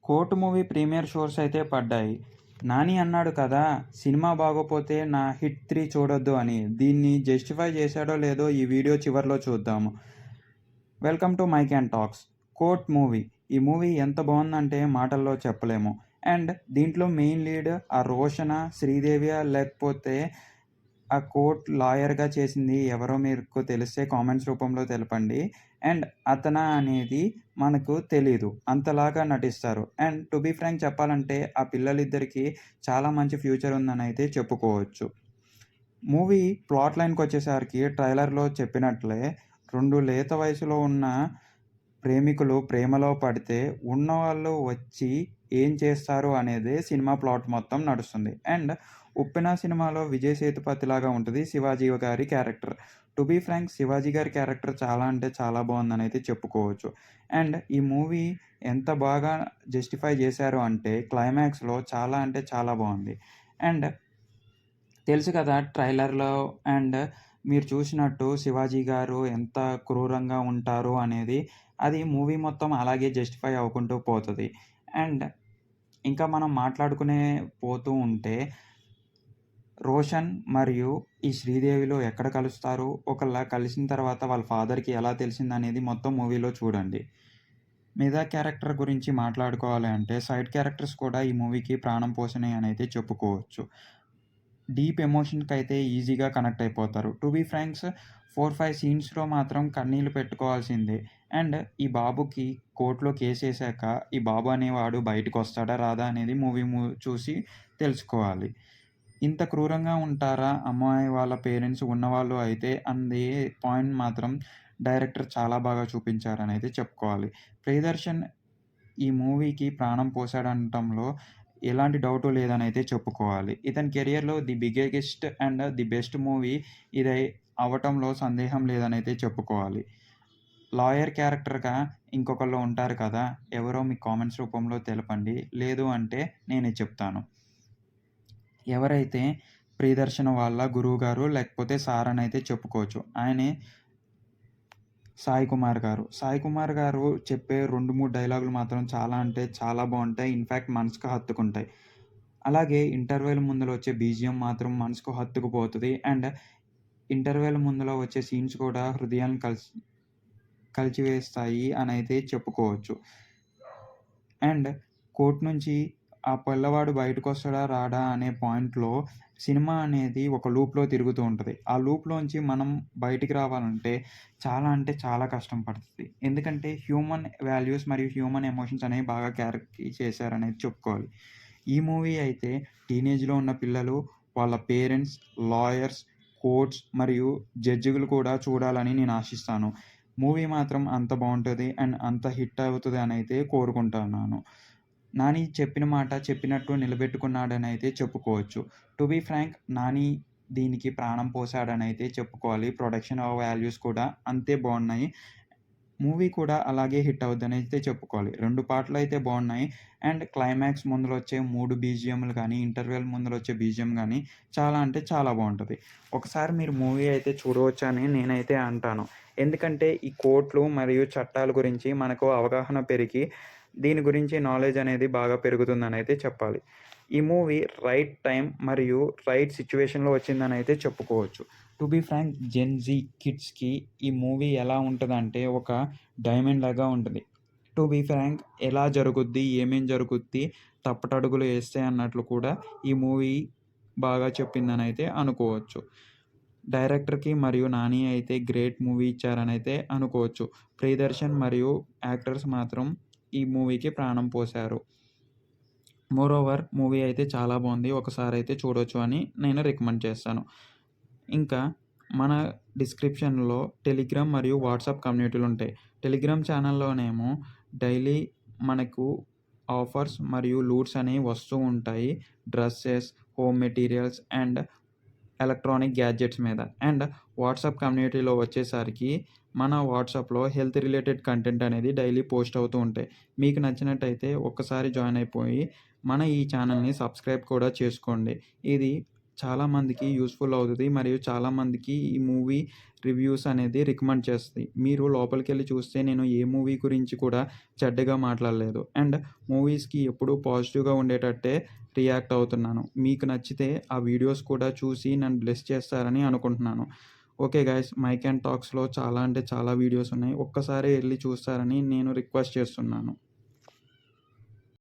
'Court' movie premier shows అయితే పడ్డాయి. నాని అన్నాడు కదా, సినిమా బాగోపోతే నా 'హిట్ 3' చూడొద్దు అని. దీన్ని జస్టిఫై చేశాడో లేదో ఈ వీడియో చివర్లో చూద్దాము. Welcome to mic and talks. 'Court' movie. ఈ మూవీ ఎంత బాగుందంటే మాటల్లో చెప్పలేము. అండ్ దీంట్లో మెయిన్ లీడ్ ఆ రోషన, శ్రీదేవియా లేకపోతే ఆ కోర్ట్ లాయర్‌గా చేసింది ఎవరో మీకు తెలిస్తే కామెంట్స్ రూపంలో తెలపండి. అండ్ అతనా అనేది మనకు తెలీదు. అంతలాగా నటిస్తారు. అండ్ టు బీ ఫ్రాంక్ చెప్పాలంటే ఆ పిల్లలిద్దరికీ చాలా మంచి ఫ్యూచర్ ఉందనైతే చెప్పుకోవచ్చు. మూవీ ప్లాట్ లైన్‌కొచ్చేసరికి ట్రైలర్‌లో చెప్పినట్లే 2 లేత వయసులో ఉన్న ప్రేమికులు ప్రేమలో పడితే ఉన్నవాళ్ళు వచ్చి ఏం చేస్తారు అనేదే సినిమా ప్లాట్ మొత్తం నడుస్తుంది. అండ్ 'ఉప్పెన' సినిమాలో విజయ్ సేతుపతిలాగా ఉంటది శివాజీ గారి character. To be frank Shivaji గారి క్యారెక్టర్ చాలా అంటే చాలా బాగుందనైతే చెప్పుకోవచ్చు. అండ్ ఈ మూవీ ఎంత బాగా జస్టిఫై చేశారు అంటే క్లైమాక్స్‌లో చాలా అంటే చాలా బాగుంది. అండ్ తెలుసు కదా ట్రైలర్‌లో అండ్ మీరు చూసినట్టు శివాజీ గారు ఎంత క్రూరంగా ఉంటారు అనేది. అది మూవీ మొత్తం అలాగే జస్టిఫై అవ్వుకుంటూ పోతది. అండ్ ఇంకా మనం మాట్లాడుకునే పోతూ ఉంటే రోషన్ మరియు ఈ శ్రీదేవిలో ఎక్కడ కలుస్తారు? ఒకళ్ళ కలిసిన తర్వాత వాళ్ళ ఫాదర్‌కి ఎలా తెలిసిందనేది మొత్తం మూవీలో చూడండి. మిగతా క్యారెక్టర్ గురించి మాట్లాడుకోవాలి అంటే సైడ్ క్యారెక్టర్స్ కూడా ఈ మూవీకి ప్రాణం పోసినాయి అనైతే చెప్పుకోవచ్చు. డీప్ ఎమోషన్‌కైతే ఈజీగా కనెక్ట్ అయిపోతారు. టు బీ ఫ్రాంక్స్ 4, 5 సీన్స్‌లో మాత్రం కన్నీళ్లు పెట్టుకోవాల్సిందే. అండ్ ఈ బాబుకి కోర్ట్‌లో కేసేసాక ఈ బాబు అనేవాడు బయటికొస్తాడా? రాదా? అనేది మూవీ చూసి తెలుసుకోవాలి. ఇంత క్రూరంగా ఉంటారా అమ్మాయి వాళ్ళ పేరెంట్స్ ఉన్నవాళ్ళు అయితే అంది పాయింట్ మాత్రం డైరెక్టర్ చాలా బాగా చూపించారనైతే చెప్పుకోవాలి. ప్రియదర్శన్ ఈ మూవీకి ప్రాణం పోసాడనటంలో ఎలాంటి డౌటు లేదనైతే చెప్పుకోవాలి. ఇతని కెరియర్‌లో the biggest and the best movie ఇదై అవ్వటంలో సందేహం లేదనైతే చెప్పుకోవాలి. లాయర్ క్యారెక్టర్‌గా ఇంకొకళ్ళు ఉంటారు కదా! ఎవరో మీ కామెంట్స్ రూపంలో తెలపండి. లేదు అంటే నేనే చెప్తాను. ఎవరైతే ప్రియదర్శన్ వాళ్ళ గురువుగారు లేకపోతే సార్ అనైతే చెప్పుకోవచ్చు. ఆయనే సాయి కుమార్ గారు. సాయి కుమార్ గారు చెప్పే 2, 3 డైలాగులు మాత్రం చాలా అంటే చాలా బావుంటాయి. ఇన్‌ఫాక్ట్ మనసుకు హత్తుకుంటాయి. అలాగే ఇంటర్వెల్ ముందుల వచ్చే బీజీఎం మాత్రం మనసుకు హత్తుకుపోతది. అండ్ ఇంటర్వెల్ ముందుల వచ్చే సీన్స్ కూడా హృదయాన్ని కలిచివేస్తాయి అనైతే చెప్పుకోవచ్చు. అండ్ కోర్ట్ నుంచి ఆ పిల్లవాడు బయటకొస్తాడా? రాడా? అనే పాయింట్‌లో సినిమా అనేది ఒక లూప్‌లో తిరుగుతూ ఉంటది. ఆ లూప్‌లోంచి మనం బయటికి రావాలంటే చాలా అంటే చాలా కష్టం పడతది. ఎందుకంటే హ్యూమన్ వాల్యూస్ మరియు హ్యూమన్ ఎమోషన్స్ అనేవి బాగా క్యారీ చేశారనేది చెప్పుకోవాలి. ఈ మూవీ అయితే టీనేజ్‌లో ఉన్న పిల్లలు, వాళ్ళ పేరెంట్స్, లాయర్స్, కోర్ట్స్ మరియు జడ్జిలు కూడా చూడాలని నేను ఆశిస్తాను. మూవీ మాత్రం అంత బావుంటది అండ్ అంత హిట్ అవుతది అనైతే కోరుకుంటున్నాను. నాని చెప్పిన మాట చెప్పినట్టు నిలబెట్టుకున్నాడనైతే చెప్పుకోవచ్చు. టు బీ ఫ్రాంక్ నాని దీనికి ప్రాణం పోసాడనైతే చెప్పుకోవాలి. ప్రొడక్షన్ వాల్యూస్ కూడా అంతే బావున్నాయి. మూవీ కూడా అలాగే హిట్ అవుద్దనైతే చెప్పుకోవాలి. 2 పాటలైతే బావున్నాయి. అండ్ క్లైమాక్స్ ముందులొచ్చే 3 బీజీఎంలు గానీ, ఇంటర్వెల్ ముందులొచ్చే బీజీఎం గానీ చాలా అంటే చాలా బావుంటది. ఒకసారి మీరు మూవీ అయితే చూడవచ్చని నేనైతే అంటాను. ఎందుకంటే ఈ కోర్ట్‌లు మరియు చట్టాల గురించి మనకు అవగాహన పెరిగి, దీని గురించి నాలెడ్జ్ అనేది బాగా పెరుగుతుందనైతే చెప్పాలి. ఈ మూవీ రైట్ టైమ్ మరియు రైట్ సిట్యుయేషన్‌లో వచ్చిందనైతే చెప్పుకోవచ్చు. To be frank Gen Z కిడ్స్‌కి ఈ మూవీ ఎలా ఉంటదంటే ఒక డైమండ్ లాగా ఉంటది. టు బీ ఫ్రాంక్ ఎలా జరుగుద్ది? ఏమేం జరుగుద్ది? తప్పటడుగులు ఏస్తే అన్నట్లు కూడా ఈ మూవీ బాగా చెప్పిందనైతే అనుకోవచ్చు. డైరెక్టర్‌కి మరియు నాని అయితే గ్రేట్ మూవీ ఇచ్చారనైతే అనుకోవచ్చు. ప్రియదర్శన్ మరియు యాక్టర్స్ మాత్రం ఈ మూవీకి ప్రాణం పోశారు. మోరోవర్ మూవీ అయితే చాలా బావుంది. ఒకసారైతే చూడొచ్చు అని నేను రికమెండ్ చేస్తాను. ఇంకా మన డిస్క్రిప్షన్‌లో టెలిగ్రామ్ మరియు వాట్సాప్ కమ్యూనిటీలుంటాయి. టెలిగ్రామ్ ఛానల్‌లోనేమో డైలీ మనకు ఆఫర్స్ మరియు లూట్స్ అనేవి వస్తూ ఉంటాయి. Dresses, home materials and electronic gadgets మీద. అండ్ వాట్సాప్ కమ్యూనిటీలో వచ్చేసరికి మన వాట్సాప్‌లో హెల్త్ రిలేటెడ్ కంటెంట్ అనేది డైలీ పోస్ట్ అవుతూ ఉంటాయి. మీకు నచ్చినట్టయితే ఒక్కసారి జాయిన్ అయిపోయి మన ఈ ఛానల్‌ని సబ్స్క్రైబ్ కూడా చేసుకోండి. ఇది చాలామందికి యూజ్‌ఫుల్ అవుతది. మరియు చాలామందికి ఈ మూవీ రివ్యూస్ అనేది రికమెండ్ చేస్తాయి. మీరు లోపలికెళ్ళి చూస్తే నేను ఏ మూవీ గురించి కూడా చెడ్డగా మాట్లాడలేదు. అండ్ మూవీస్‌కి ఎప్పుడూ పాజిటివ్‌గా ఉండేటట్టే రియాక్ట్ అవుతున్నాను. మీకు నచ్చితే ఆ వీడియోస్ కూడా చూసి నన్ను బ్లెస్ చేస్తారని అనుకుంటున్నాను. ఓకే గైస్, మైక్ అండ్ టాక్స్‌లో చాలా అంటే చాలా వీడియోస్ ఉన్నాయి. ఒక్కసారి ఎళ్లి చూస్తారని నేను రిక్వెస్ట్ చేస్తున్నాను.